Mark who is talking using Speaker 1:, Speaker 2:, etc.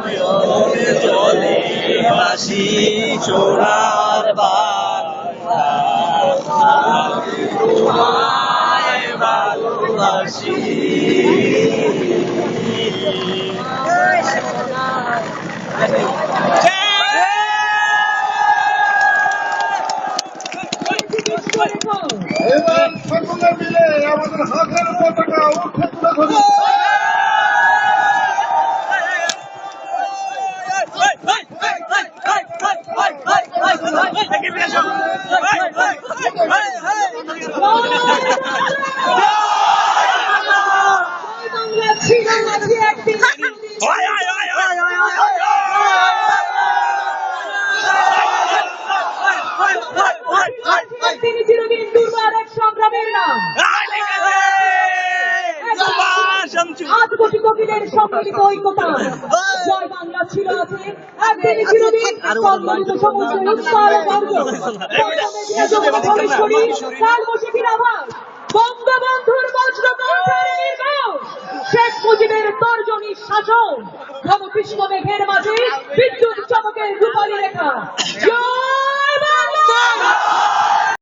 Speaker 1: নয়নে জলে ভাসি সোনার আমি তোমায় ভালোবাসি।
Speaker 2: এবার সকলে মিলে আমাদের হাতের পতাকা উঠে তুলে ধরি।
Speaker 3: তিনি চিরদিন দুর্বার এক সংগ্রামের নাম, আজ কোটি কোকিলের সম্মিলিত ঐক্যতা। জয় বাংলা ছিল আছে একদিন চিরদিন সম্মিলিত সমস্ত উৎসাহ বর্গ কালবৈশাখীর আভাস, বঙ্গবন্ধুর বজ্রকণ্ঠের নির্ঘোষ, শেখ মুজিবের তর্জনী শাসন, ঘনকৃষ্ণ মেঘের মাঝে বিদ্যুৎ চমকের রূপালী রেখা। জয় বাংলা।